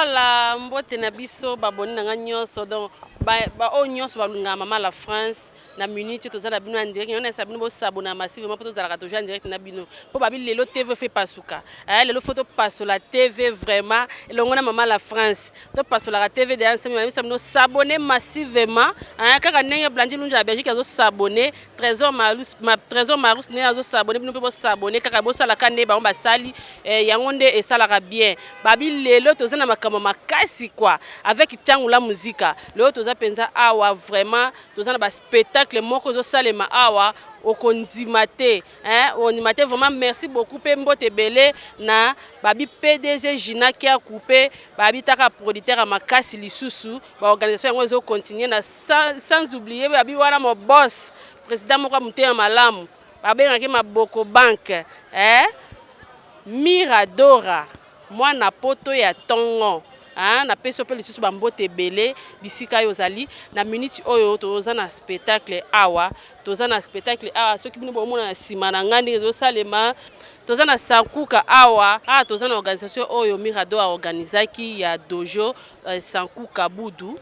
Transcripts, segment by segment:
Voilà, mbote na biso baboni na nyonso donc ba o nyonso balunga mama la France na minute tozana bino en direct on esa bino bo sabona massivement pour tozala toujours en direct na bino po babi lelo TV fait pasuka lelo photo passo la TV vraiment elongona mama la France to passo la TV de ensemble na bino s'abonner massivement kaka ndenge Blandy Lunja ya Belgique azo s'abonner Trésor Marus ne azo s'abonner bino pe bo s'abonner kaka bo sala kane ba on ba sali yango nde esalaka bien babi lelo tozana makambo makasi quoi avec tangu la musique lelo toza penza awa vraiment tozana ba spectacle moko zo salema awa okondimate ondimate vraiment merci beaucoup pe mbote belé na babi PDG Gina qui a coupé babi taka producteur makasi lisusu ba organisation yango zo continuer na sans oublier babi wana mo boss président moko muteya malamu babe ngaki maboko bank Miradora mwana poto ya tongo na peso pe lisusu bambote belé bisika yozali na minute oyo toza na spectacle awa soki bino bomona na sima na ngandi zo salema toza na Sankuka awa toza na organisation oyo Miradora organizaki ya dojo Sankuka Budu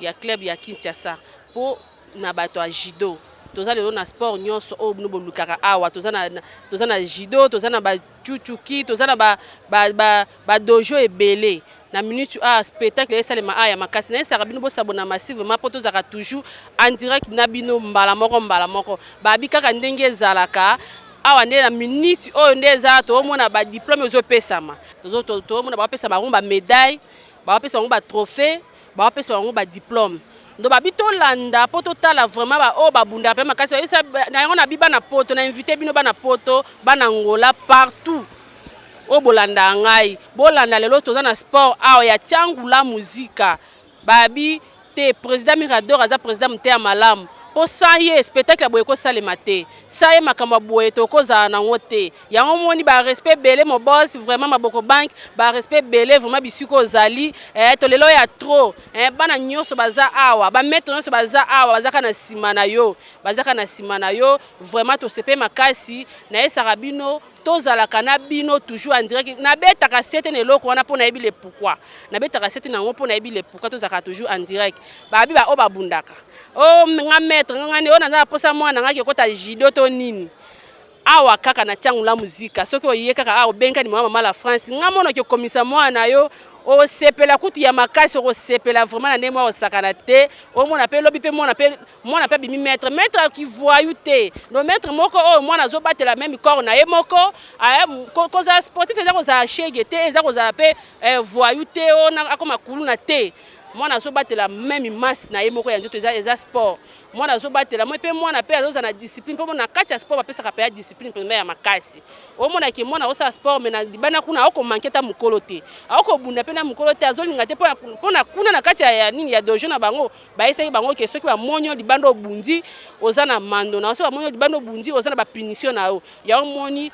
ya club ya Kinshasa po na bato ya judo toza lelo na sport nyonso o bino bolukaka awa toza na judo toza na ba chuchuki toza na ba dojo ebele na minute spectacle esalema ya makasi na esaka bino bo sabona massivement po tozaka toujours en direct na bino mbala moko babi kaka ndenge ezalaka awa nde na minute oyo nde eza toomona ba diplôme ezopesama toomona bapesa bango ba médaille bapesa bango ba trophée bapesa bango ba diplôme ndo babi tolanda po totala vraiment ba o babunda pe makasi na yango na biba na poto na invité bino bana poto bana ngola partout o bolanda ngai bolanda lelo toza na sport awa ya tiangu la muzika babi te président Mirador aza président muteya malamu po saye spectacle boye ko salema te saye makambo boye to ko za na ngote yango moni ba respect belé mo boss vraiment maboko bank ba respect belé vraiment bisiko zali to lelo ya trop bana nyonso baza awa ba mettre nyonso baza awa bazaka na sima na yo vraiment to sepe makasi na esaka bino tozalaka na bino toujours en direct na betaka sete ne loko wana po na yebi le pourquoi na betaka sete na ngo po na yebi le pourquoi tozalaka toujours en direct babi ba o babundaka nga maître ngani ona za posa mwana ngaki kota judo to nini awa kaka na tiangu la muzika soki oye kaka awa benka ni mama la France ngamono ke komisa mwana yo o sepela kutu ya makasi o sepela vraiment na ndemo o sakana te o mona pe lobi pe mona pe bimi maître qui voyou te no maître moko o mona zo batela même corps na ye moko ko za sportif eza ko za shege te eza ko za pe voyou te o na akoma kulu na te mwana zo batela même masse na ye moko ya nzoto eza sport mwana zo batela mo pe mwana pe azoza na discipline po mona kati ya sport ba pesa ka pe ya discipline pe ya makasi o mona ki mwana osa sport mena dibana kuna oko manketa mukolo te oko bunda pe na mukolo te azolinga te po na kuna na kati ya nini ya dojo na bango ba esa bango ke soki ba monyo libando bundi oza na mando na so ba monyo libando bundi oza na ba punition na yo ya moni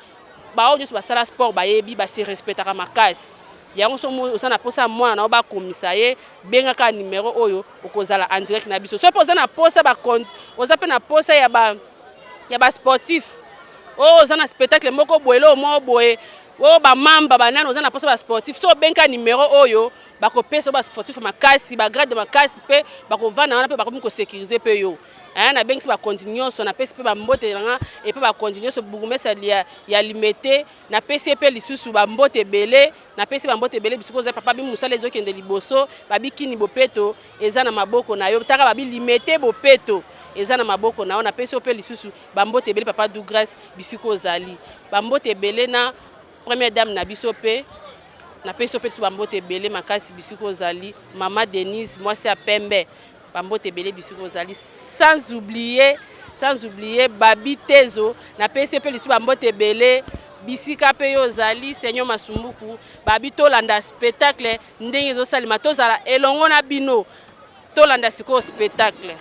ba o nyoso ba sala sport ba yebi ba se respectaka makasi yango so osana posa mwana na ba komisa ye benga ka numéro oyo okozala en direct na biso so posa na posa ba compte oza pe na posa ya ba sportif ozana spectacle moko boelo mo boye ba mamba banana ozana posa ba sportif so benga numéro oyo ba ko pesa ba sportif makasi ba grade makasi pe ba ko vana wana pe ba ko sécuriser pe yo na bengi ba continuer so na pesi pe ba mbote nga et pe ba continuer so bugumesa ya limité na pesi pe lisusu ba mbote belé na pesi ba mbote belé bisiko za papa bi musala ezo kende liboso ba bikini bopeto eza na maboko na yo taka ba bi limité bopeto eza na maboko na yo na pesi pe lisusu ba mbote belé papa Douglas bisiko zali ba mbote belé na première dame na biso pe na pesi pe ba mbote belé makasi bisiko zali mama Denise moi c'est à Pembe bambote belé bisiko zali sans oublier babi tezo na PCP lisu bambote belé bisika pe yo zali Seigneur Masumbuku babi tolanda spectacle ndenge zo salima tozala elongo na bino tolanda siko spectacle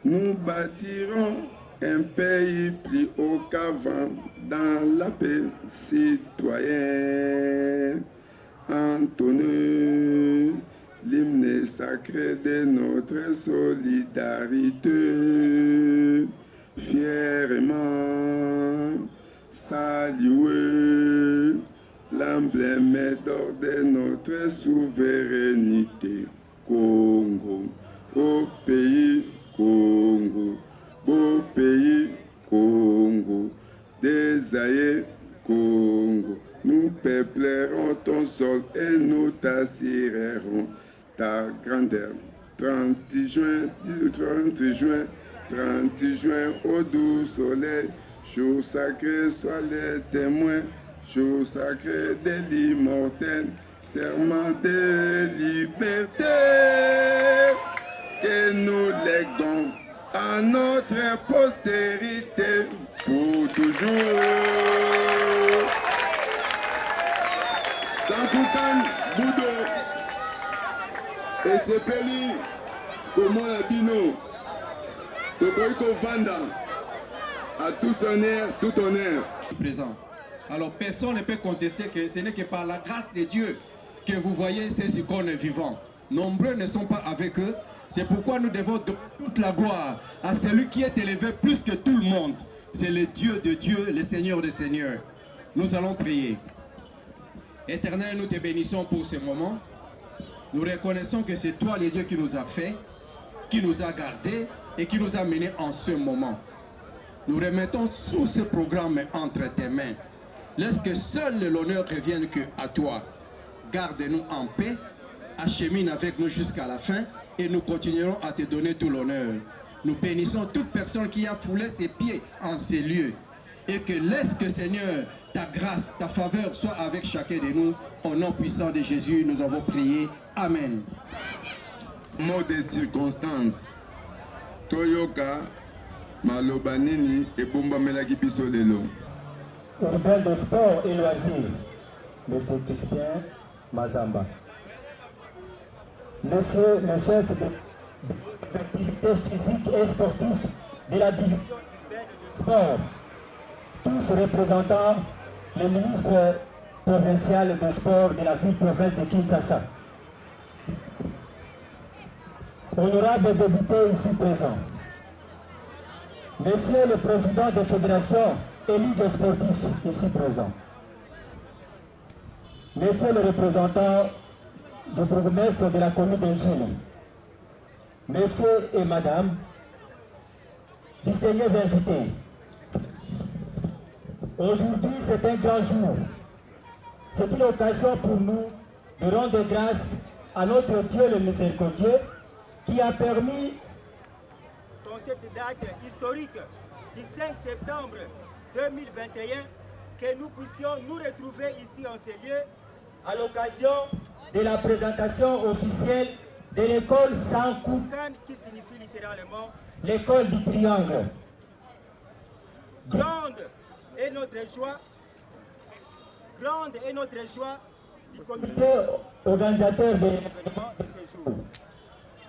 Nous bâtirons un pays plus haut qu'avant dans la paix citoyenne. Entonnez l'hymne sacré de notre solidarité. Fièrement saluer l'emblème d'or de notre souveraineté. Congo, au pays Congo, beau pays Congo, désaillé Congo, nous peuplerons ton sol et nous t'assurerons ta grandeur. 30 juin, 30 juin, au doux soleil, jour sacré, sois les témoins, jour sacré de l'immortel, serment de liberté, que nous léguons à notre postérité pour toujours. Sankoukan Boudo et Sepeli Komona Bino Tokoiko Vanda, à tous honneur, tout honneur. Présent. Alors personne ne peut contester que ce n'est que par la grâce de Dieu que vous voyez ces icônes vivants. Nombreux ne sont pas avec eux. C'est pourquoi nous devons donner toute la gloire à celui qui est élevé plus que tout le monde. C'est le Dieu de Dieu, le Seigneur des Seigneurs. Nous allons prier. Éternel, nous te bénissons pour ce moment. Nous reconnaissons que c'est toi, le Dieu, qui nous a fait, qui nous a gardés et qui nous a menés en ce moment. Nous remettons tout ce programme entre tes mains. Laisse que seul l'honneur revienne que à toi. Garde-nous en paix, achemine avec nous jusqu'à la fin et nous continuerons à te donner tout l'honneur. Nous bénissons toute personne qui a foulé ses pieds en ces lieux. Et que laisse que Seigneur, ta grâce, ta faveur soit avec chacun de nous. Au nom puissant de Jésus, nous avons prié. Amen. Mot de circonstance. Toyoka, Malobanini et Bomba Melaki Bisolelo. Urbain de sport et loisirs, Monsieur Christian Mazamba. Monsieur le chef des activités physiques et sportives de la division urbaine de sport, tous représentant le ministre provincial de sport de la ville-province de Kinshasa. Honorables députés ici présents, Monsieur le président des fédérations et ligues sportives ici présents, Monsieur le représentant du bourgmestre de la commune d'Engine, Messieurs et Madame, distingués invités, aujourd'hui c'est un grand jour. C'est une occasion pour nous de rendre grâce à notre Dieu le miséricordieux qui a permis, dans cette date historique du 5 septembre 2021, que nous puissions nous retrouver ici en ces lieux à l'occasion de la présentation officielle de l'école Sankoukan, qui signifie littéralement l'école du triangle. Grande est notre joie du comité organisateur de l'événement de ce jour.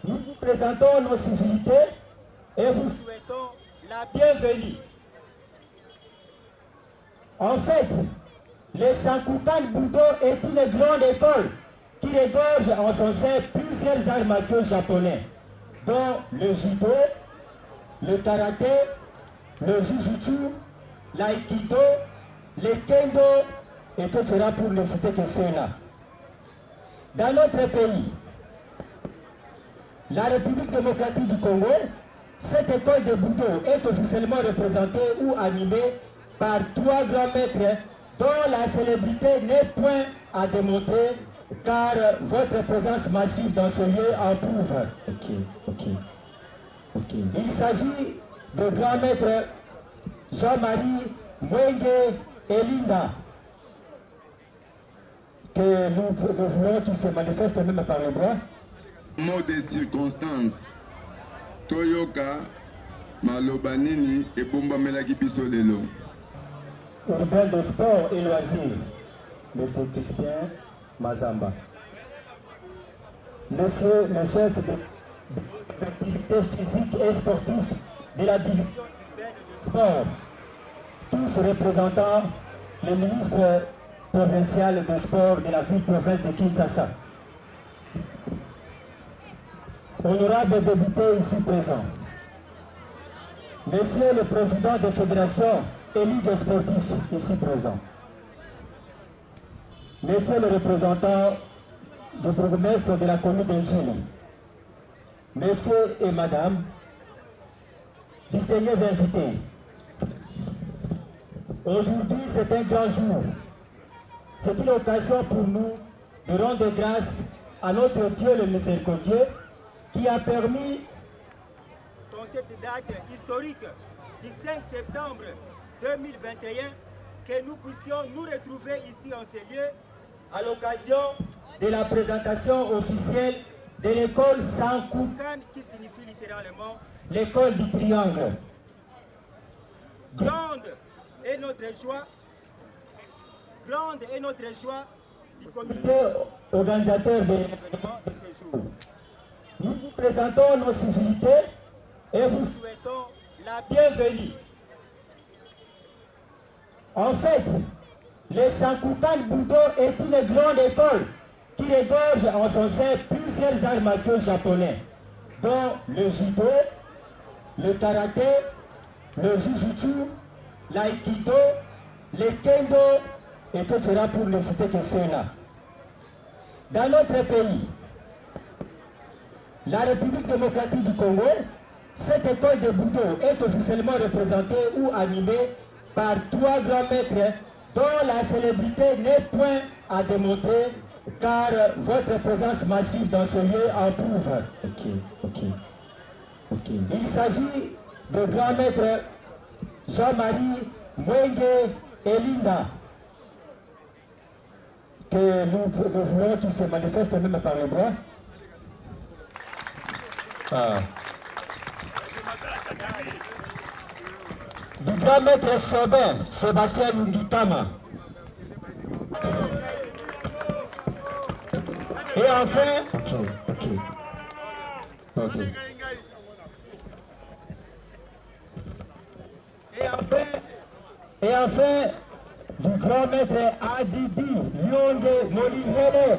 Nous vous présentons nos civilités et vous souhaitons la bienvenue. En fait, le Sankoukan Budo est une grande école qui regorge en son sein plusieurs arts martiaux japonais, dont le judo, le karaté, le jujutsu, l'aïkido, le kendo, etc. pour ne citer que ceux-là. Dans notre pays, la République démocratique du Congo, cette école de Budo est officiellement représentée ou animée par 3 grands maîtres dont la célébrité n'est point à démontrer, car votre présence massive dans ce lieu en prouve. Il s'agit de grands maîtres Jean-Marie Mwenge et Linda, que nous voulons qu'ils se manifestent même par le droit. Mot de circonstance. Toyoka, Malobanini et Bomba Melaki Bisolelo. Urbain de sport et loisirs, Monsieur Christian Mazamba. Monsieur le chef des activités physiques et sportives de la division urbaine de sport, tous représentant le ministre provincial de sport de la ville-province de Kinshasa. Honorables députés ici présents, Monsieur le Président des fédérations et ligues sportifs ici présents, Monsieur le représentant du bourgmestre de la commune d'Ingénie, Messieurs et Madame, distingués invités, aujourd'hui c'est un grand jour. C'est une occasion pour nous de rendre grâce à notre Dieu le miséricordieux qui a permis, dans cette date historique du 5 septembre 2021, que nous puissions nous retrouver ici en ce lieu à l'occasion de la présentation officielle de l'école Sankoukan, qui signifie littéralement l'école du triangle. Grande est notre joie du comité organisateur de l'événement de ce jour. Nous vous présentons nos civilités et vous souhaitons la bienvenue. En fait, le Sankoukan Budo est une grande école qui regorge en son sein plusieurs arts martiaux japonais, dont le judo, le karaté, le jujutsu, l'aïkido, le kendo, etc. pour ne citer que ceux-là. Dans notre pays, la République démocratique du Congo, cette école de Budo est officiellement représentée ou animée par 3 grands maîtres dont la célébrité n'est point à démontrer, car votre présence massive dans ce lieu en prouve. Il s'agit de grand maître Jean-Marie Mwenge Elinda, que nous voulons qu'il se manifeste même par le droit. Du grand maître Sobin, Sébastien Lunditama. Et enfin, Et enfin, du grand maître Adidi Lyonde Molivele.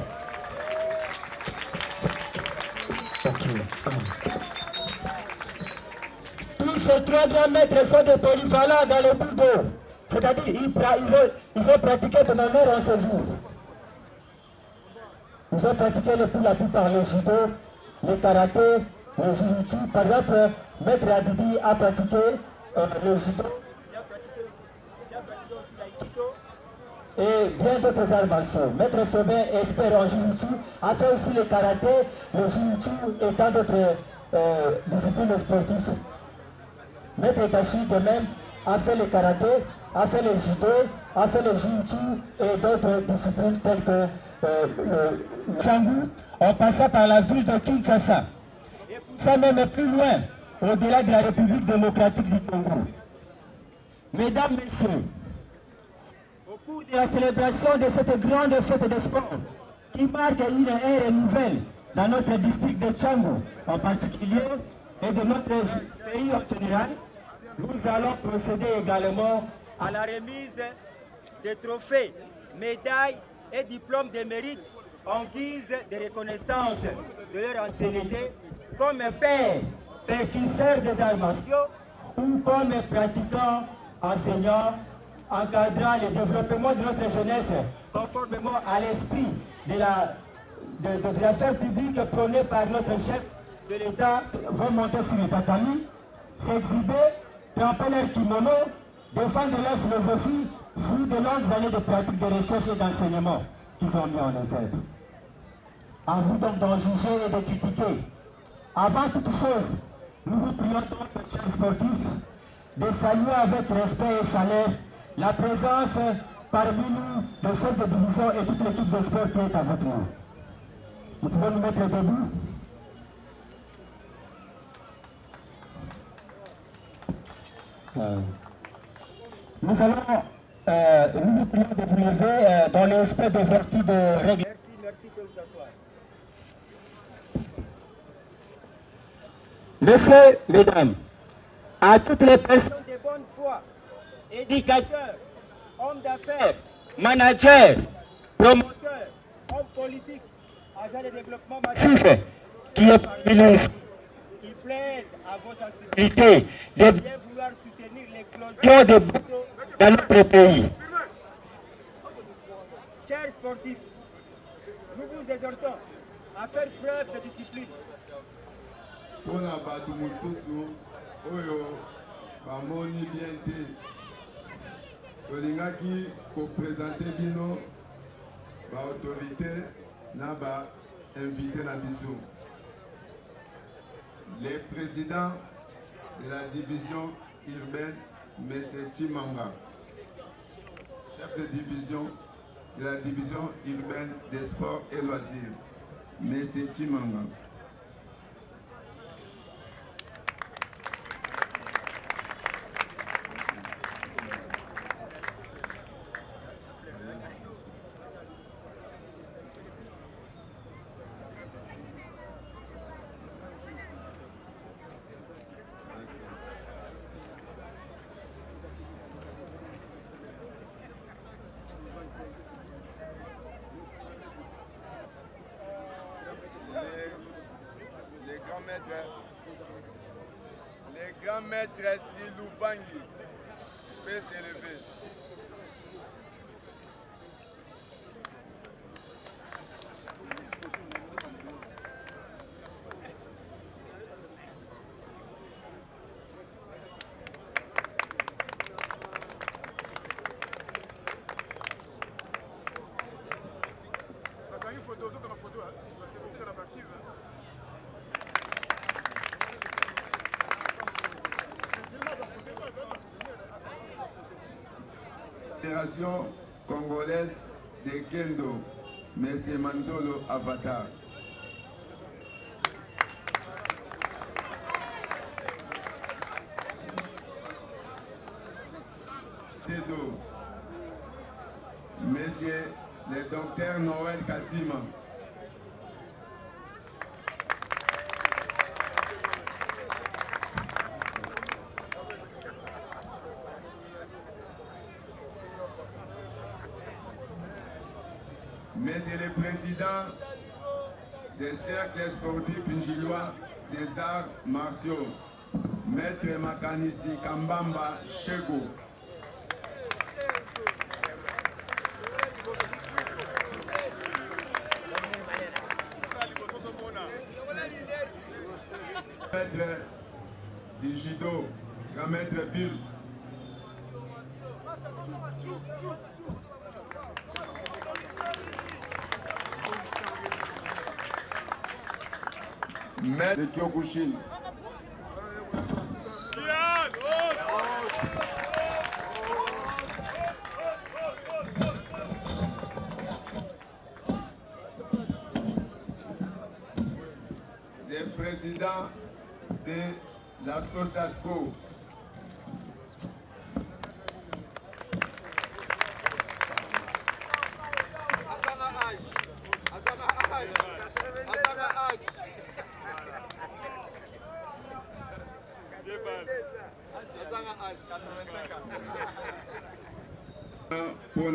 Tous ces 3 grands maîtres sont des polyvalents dans le budo. C'est-à-dire ils ont pratiqué pendant leur séjour. Ils ont pratiqué pour la plupart le judo, le karaté, le jujutsu. Par exemple, maître Adidi a pratiqué le judo. Et bien d'autres arts martiaux. Maître Sobin, expert en jujutsu, a fait aussi le karaté, le jujutsu et tant d'autres disciplines sportives. Maître Tachi, de même, a fait le karaté, a fait le judo, a fait le jujutsu et d'autres disciplines telles que le Changu, en passant par la ville de Kinshasa. Ça même plus loin, au-delà de la République démocratique du Congo. Mesdames, Messieurs, au cours de la célébration de cette grande fête de sport, qui marque une ère nouvelle dans notre district de Changu en particulier, et de notre pays en général, nous allons procéder également à la remise des trophées, médailles et diplômes de mérite en guise de reconnaissance de leur ancienneté comme père, percusseur des arts martiaux ou comme pratiquant, enseignant, encadrant le développement de notre jeunesse conformément à l'esprit de l'affaire publique prônée par notre chef de l'État, vont monter sur le tatami, s'exhiber, tremper leur kimono, défendre leur philosophie, fruit de longues années de pratique de recherche et d'enseignement qu'ils ont mis en exergue. À vous donc d'en juger et de critiquer. Avant toute chose, nous vous prions donc, chers sportifs, de saluer avec respect et chaleur la présence parmi nous de chefs de division et toute l'équipe de sport qui est à votre nom. Nous pouvons nous mettre debout. Nous allons nous prions de vous lever dans l'esprit de vertu de règle. Merci de vous asseoir. Messieurs, mesdames, à toutes les personnes de bonne bonne foi, éducateurs, hommes d'affaires, managers, promoteurs, hommes politiques, agents de développement massif, qui est parmi nous, qui plaisent à vos sensibilités de bien vouloir soutenir l'éclosion des bateaux dans notre pays. Chers sportifs, nous vous exhortons à faire preuve de discipline. Pour la bateau mosusu, oyo, bamoni bien te. Tolingaki ko présenter bino, ba autorité, na ba invité na biso. Le président de la division urbaine, M. Chimanga, chef de division de la division urbaine des sports et loisirs, M. Chimanga. Les grands maîtres Silouvangi peuvent s'élever. Fédération congolaise de Kendo, M. Manzolo Avatar. Tedo, Monsieur le docteur Noël Katima. Monsieur le président des cercles sportifs ngillois des arts martiaux, Maître Makanisi Kambamba Chego. Maître du judo, Grand Maître Bult. Maître de Kyokushin. Le président de la SOSASCO. Pour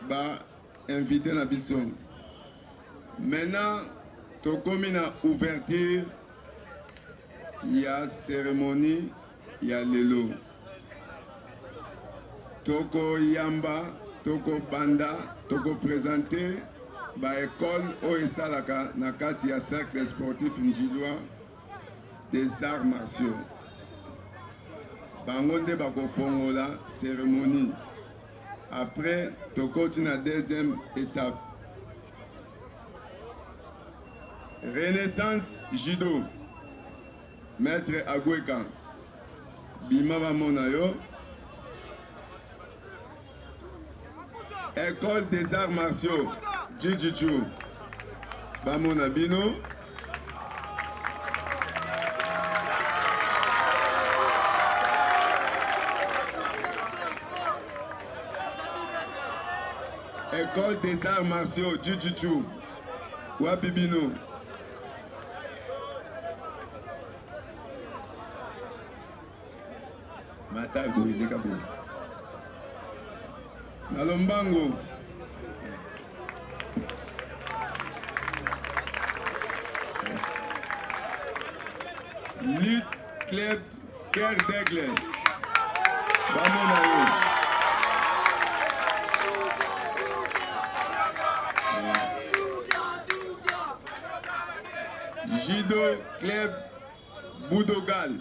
ba invité la bison. Maintenant, tokomi na ouverture, il y a cérémonie, il y a lelo. Toko yamba, toko banda, toko présenter ba école oesalaka na kati ya cercle sportif ngillois des arts martiaux. Bangonde bako fongola cérémonie. Après, tokoti na deuxième étape. Renaissance Judo. Maître Agweka. Bima Mamonayo. École des arts martiaux. Jiu-Jitsu. Bamona Bino. École des arts martiaux, Jiu-Jitsu, Wapibino. Mata boye deka boye. Nalombango. Lutte Club Cœur d'Aigle. Vamos na yo. Judo Club Boudogal.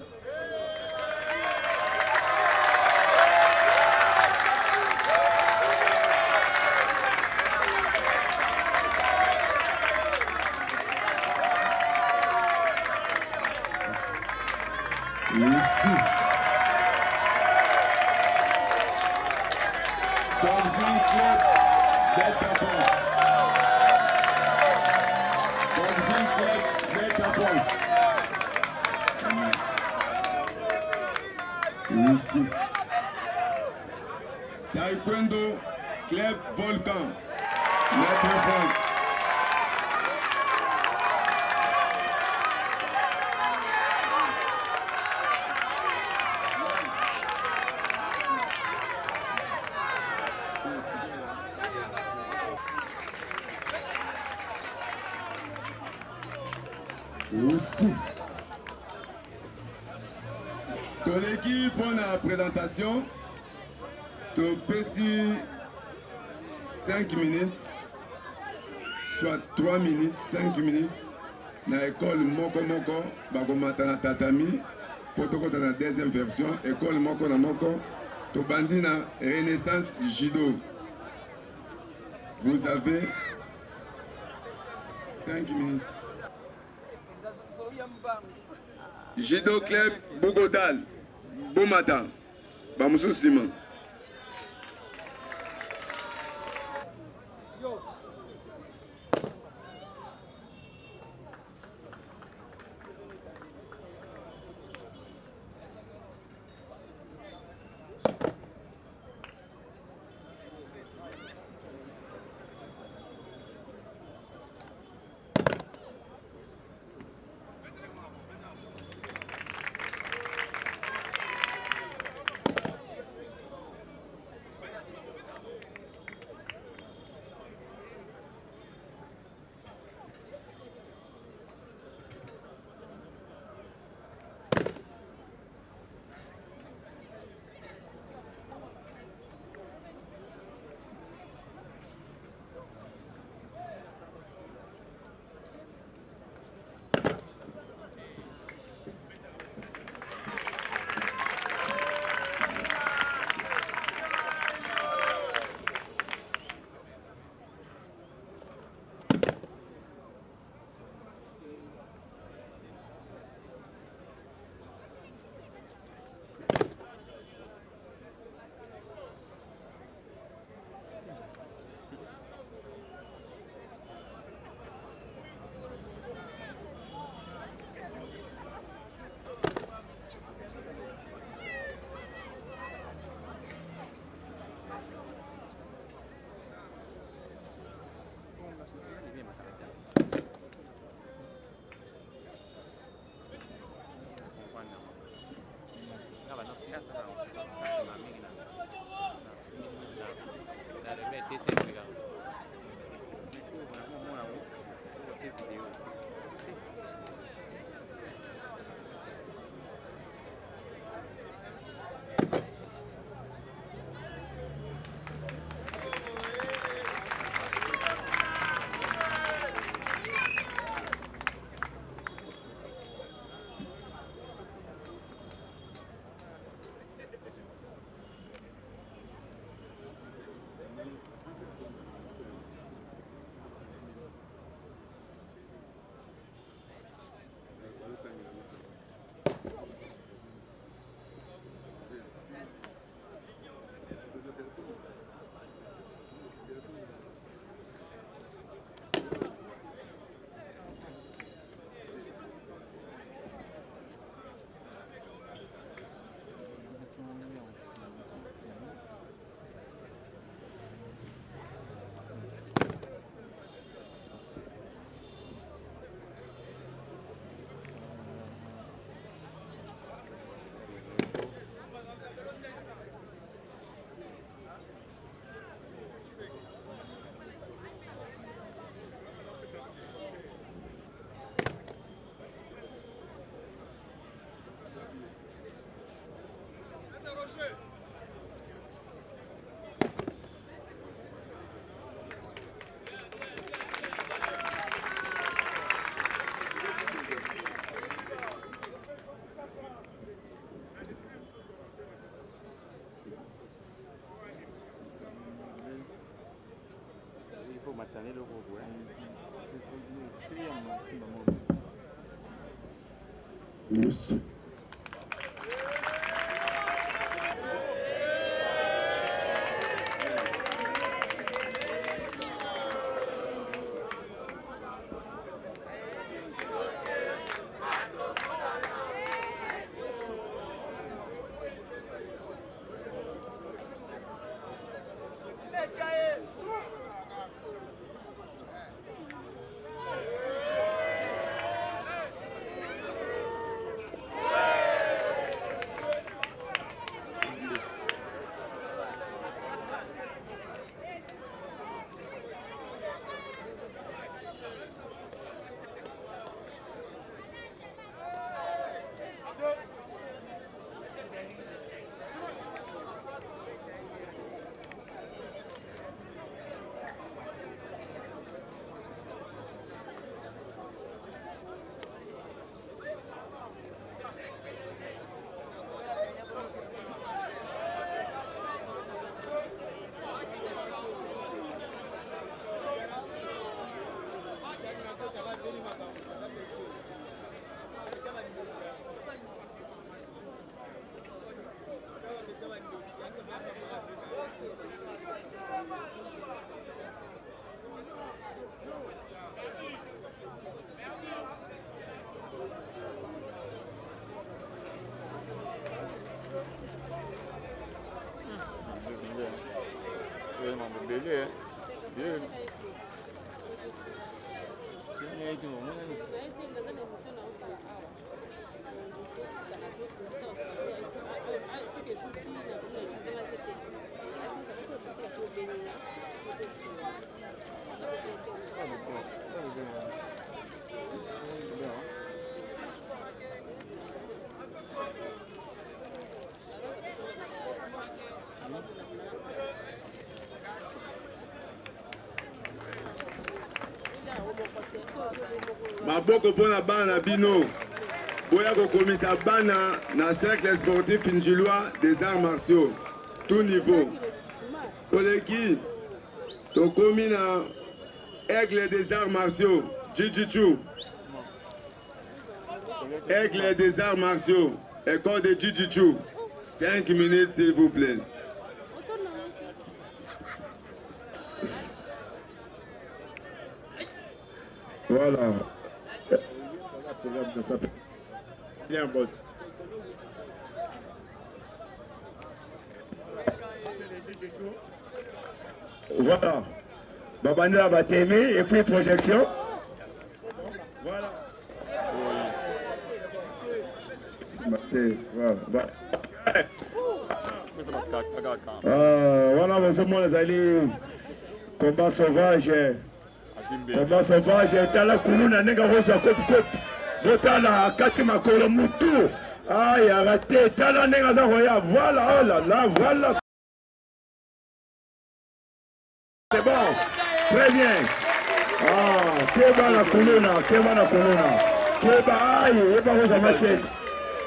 Ici. Boxing Club Delta Force. Boxing Club Delta Force. Ici. Taekwondo Club Volcan. Maître Franck. Aussi. Ton équipe pour la présentation, tu peux 5 minutes, soit 3 minutes, 5 minutes, dans l'école Moko Moko, Bakomata Tatami, pour dans la deuxième version, école Moko na Moko, tu bandis na Renaissance Judo. Vous avez 5 minutes. Judo Club Bougodal, bon matin, Bamoussou Simon. Monsieur. Maboko pona bana bino boya kokomisa bana na cercle sportif Njilwa des arts martiaux tout niveau koleki tokomi na aigle des arts martiaux Jiu-Jitsu aigle des arts martiaux école de Jiu-Jitsu 5 minutes s'il vous plaît. Voilà. Bien bot. Voilà. Babanda va t'aimer et puis projection. Voilà. Voilà. Voilà, mon amis, les alliés. Combat sauvage. Combat sauvage. Tala kuluna nega rosa kopi. Botala kati makolo mutu. Aïe, arrêtez. Tala nega za roya. Voilà, oh là là, voilà. C'est bon. Très bien. Ah, keba la kuluna, keba la kuluna. Keba aïe, yeba rosa machette.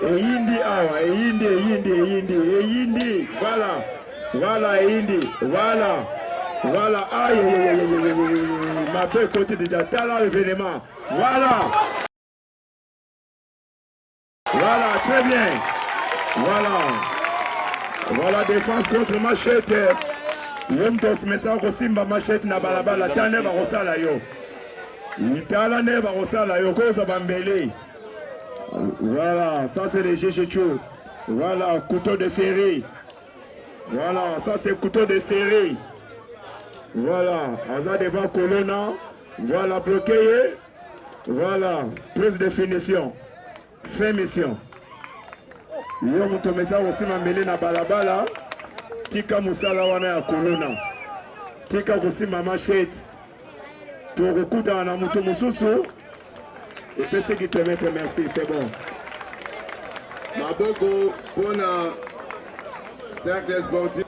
Eyindi awa, eyindi. Voilà. Voilà, eyindi. Voilà. Voilà, aïe, ma belle côté déjà, talent événement. Voilà. Voilà, très bien. Voilà. Voilà, défense contre machette. Yomtos mesa kosimba machette na balabala tane ba kosala yo. Itala ne ba kosala yo koza bambele. Voilà, ça c'est les Jiu-Jitsu. Voilà, couteau de série. Voilà, ça c'est couteau de série. Voilà, Aza devant Colonna. Voilà, bloqué. Voilà, prise de finition. Fin mission. Yo mutomesa aussi mambele na balabala. Tika musala wana ya Colonna. Tika kusima machette. Tokukuta na mutu mususu. Et puis ceux qui te mettent merci, c'est bon. Maboko, pour un cercle sportif,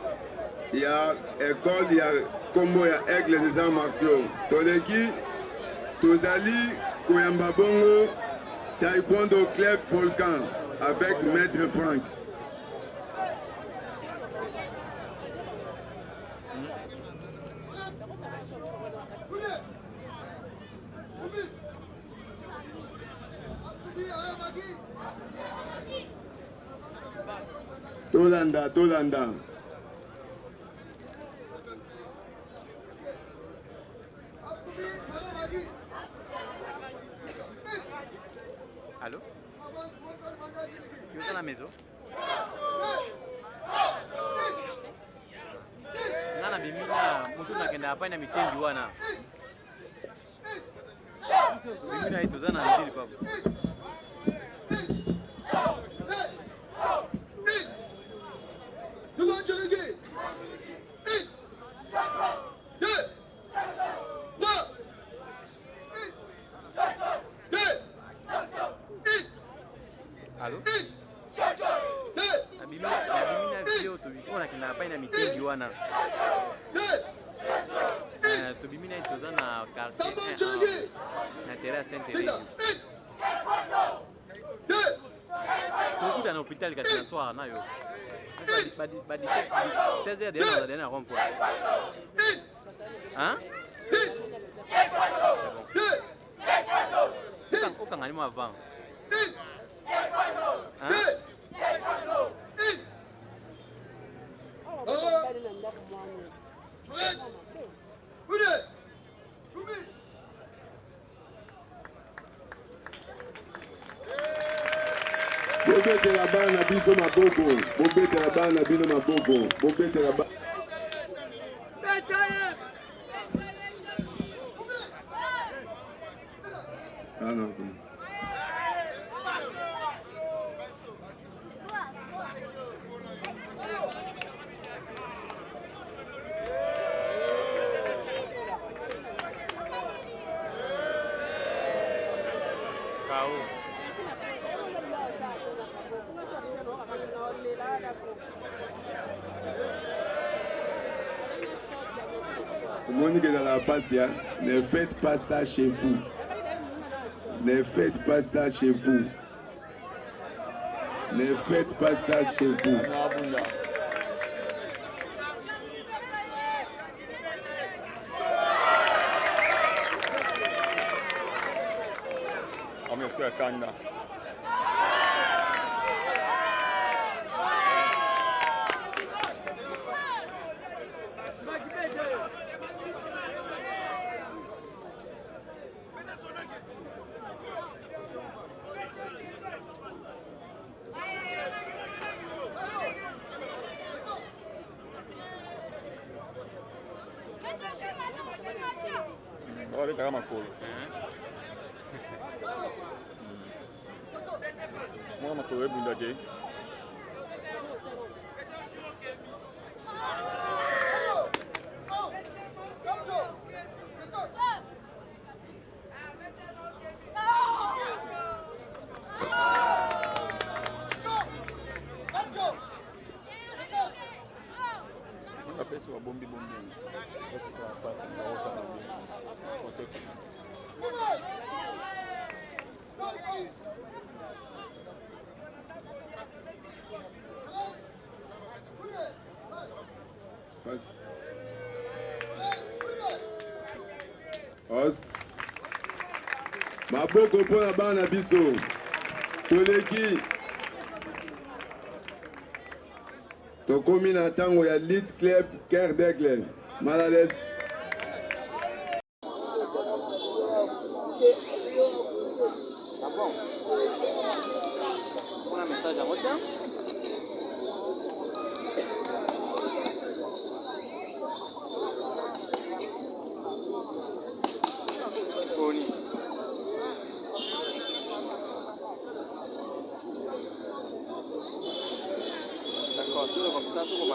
il y a école, il y a combo, il y a aigle des arts martiaux. Toleki, Tozali, Koyamba Bongo, Taekwondo Club Volcan avec Maître Franck. Tolanda, Tolanda. Allô? Vous êtes à la maison? Nana bimina mutu nakenda hapa ina mitendi wana. Bimina itozana na ndili baba. Allô? Bimina video tubikona kina hapa ina mitendi wana. Tubimina itozana quartier na terrasse Saint-Thérèse. Tukuta na hôpital katika soir nayo. Badi 16h derrière dans la rond-point. Hein? Aucun animal avant. Hein? Bobete la bana biso maboko. Bobete la bana bino maboko. Bobete la bana. Monique est dans la passia. Ne faites pas ça chez vous. Ne faites pas ça chez vous. Ne faites pas ça chez vous. Olha que uma coisa. Uma coisa bunda aqui. Uma pessoa bombi. Essa passa na outra. Face. Os. Maboko pona bana biso. Toleki. Tokomi na tango ya Lit Club Cœur d'Aigle. Malades. On a un message à retard. D'accord, tout comme ça, tout comme un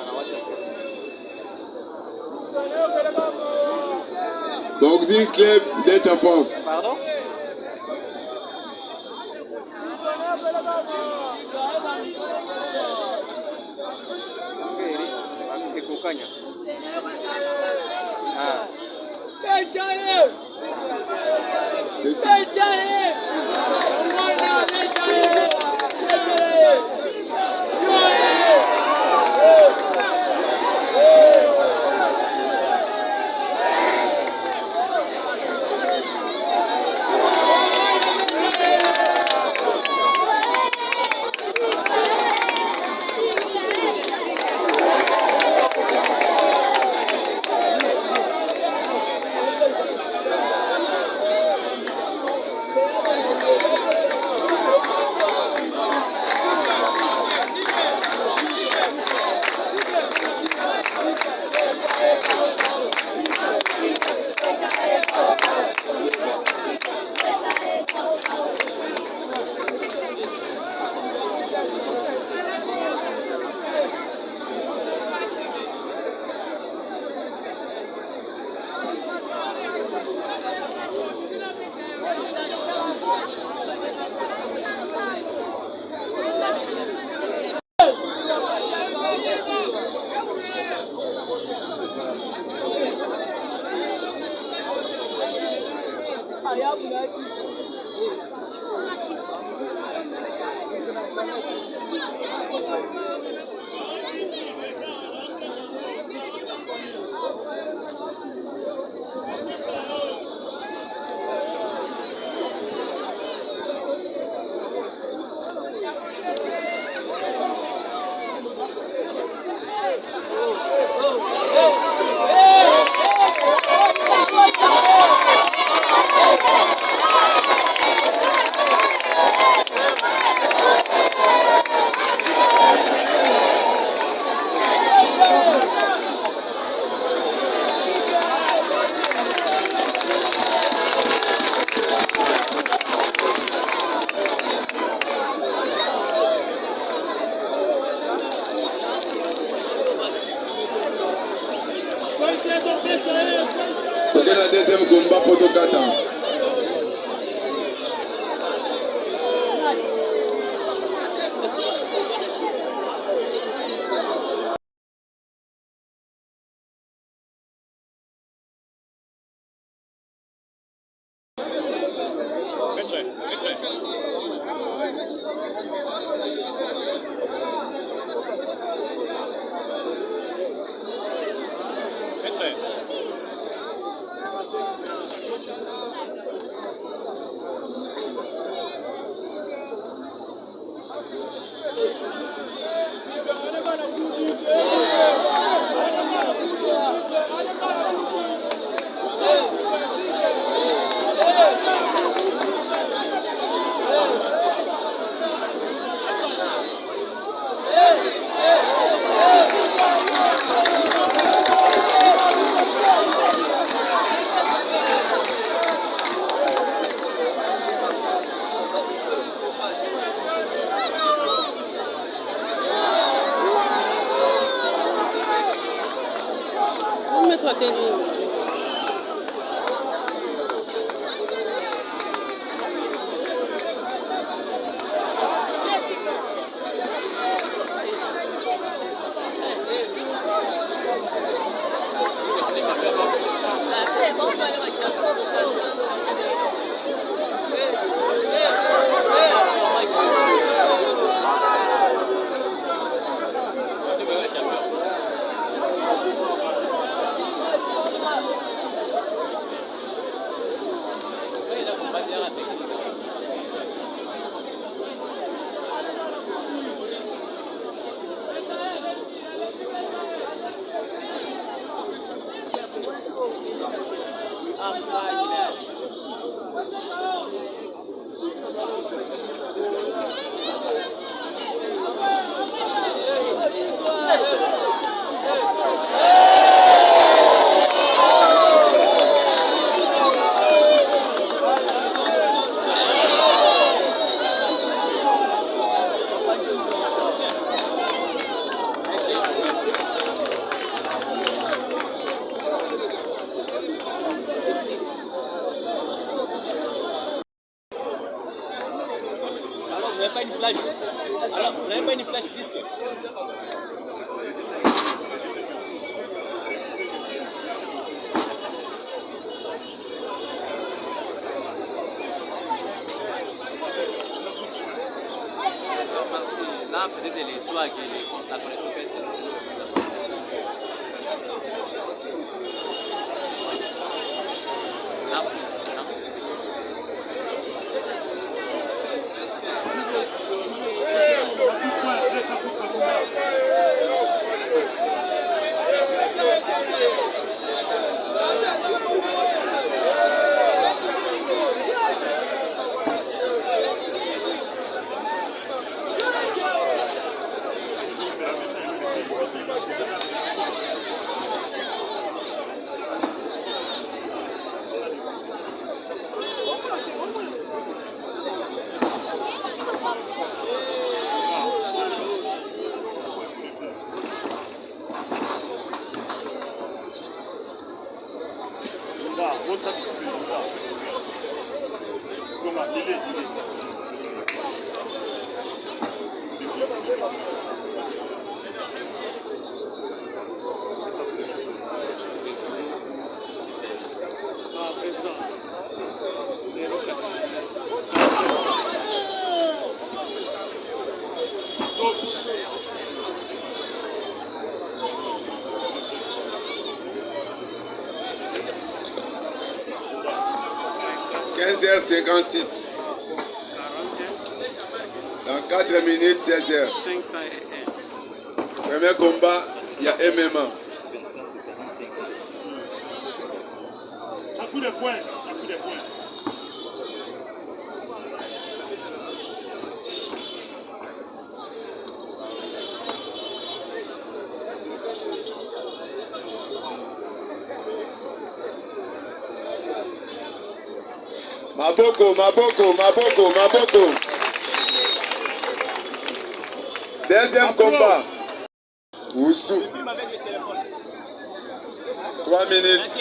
Boxing Club d'État-France. Pardon? Kukanya. Ah. Toquez la deuxième combat pour Tokata. Là, peut-être les soins qui la connexion faite. 56. Dans 4 minutes, 16 heures. 501. Premier combat, il y a MMA. Un coup de poing, un coup de poing. Maboko, Maboko, Maboko, Maboko. Deuxième combat. Oussou. 3 minutes.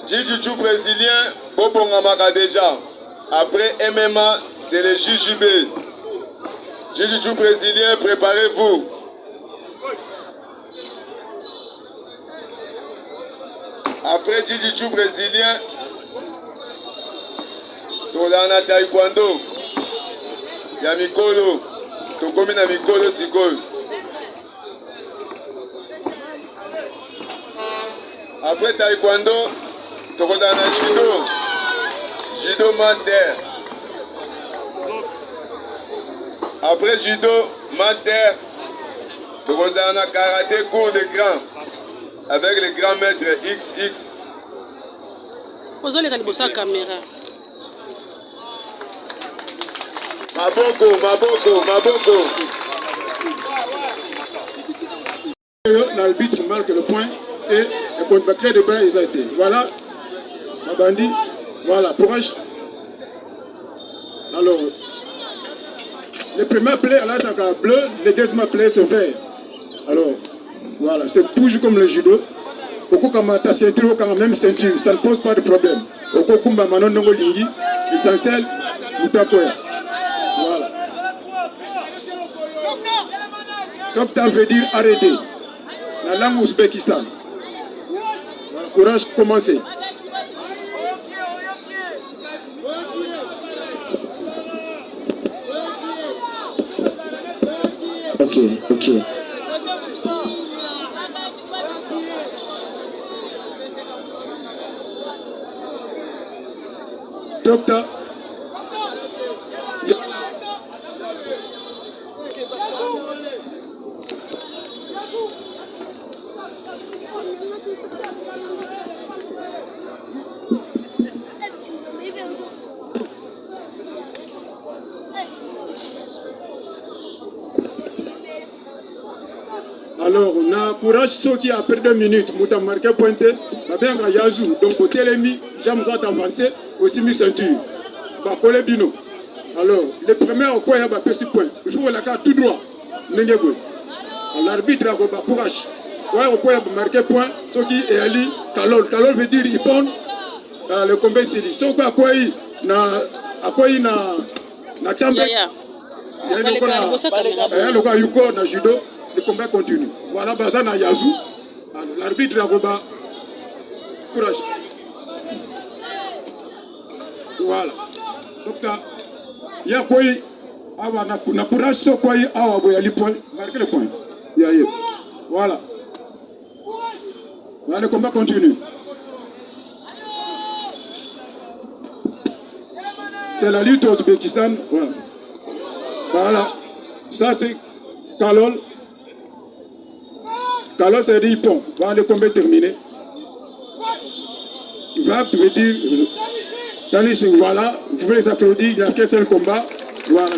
Jiu-Jitsu brésilien, Bobongamaka déjà. Après MMA, c'est le JJB. Jiu-Jitsu brésilien, préparez-vous. Après Jiu-Jitsu brésilien, Tolana Taekwondo. Ya Mikolo. Tokomi na Mikolo Sikoyo. Après Taekwondo, Tokodana Judo. Judo Master. Après Judo Master, Tokodana Karaté cours de grand. Avec le grand maître XX. Ozoleka liboso ya caméra. Maboko, Maboko, Maboko. L'arbitre marque le point et le combattant de bras a été. Voilà, Mabandi, voilà, courage. Alors, le premier play à l'attaque bleu, le deuxième play c'est vert. Alors, voilà, c'est toujours comme le judo. Oko kama ta ceinture, kama même ceinture, ça ne pose pas de problème. Oko kumba manon nongo lingi, l'essentiel, mutakoya. Voilà. Topta veut dire arrêter. La langue Ouzbékistan. Voilà, courage, commencez. Ok. Docteur. Alors, on a courage ceux qui après 2 minutes, nous avons marqué pointé, bien Yazou, donc au télémi, j'aime droit avancer, aussi mis ceinture. Bakole Bino. Alors, le premier au quoi il y a un petit point. Il faut la carte tout droit. L'arbitre a courage. Ouais, au quoi il y a marqué point, ceux qui est Ali, Kalol. Kalol veut dire il pond le combat ici. Ceux qui a quoi il na tambe. Il y a le cas Yuko na judo. Le combat continue. Voilà, Bazana Yazou. L'arbitre a courage. Voilà. Donc, il y a quoi Awa na courage so quoi awa boyali point. Marquez le point. Yaye. Voilà. Voilà, le combat continue. C'est la lutte au Ouzbékistan. Voilà. Voilà. Ça c'est Kalol. Kalol c'est dit pont. Voilà, le combat est terminé. Va veut dire. Voilà, vous pouvez les applaudir. Il a fait le combat. Voilà.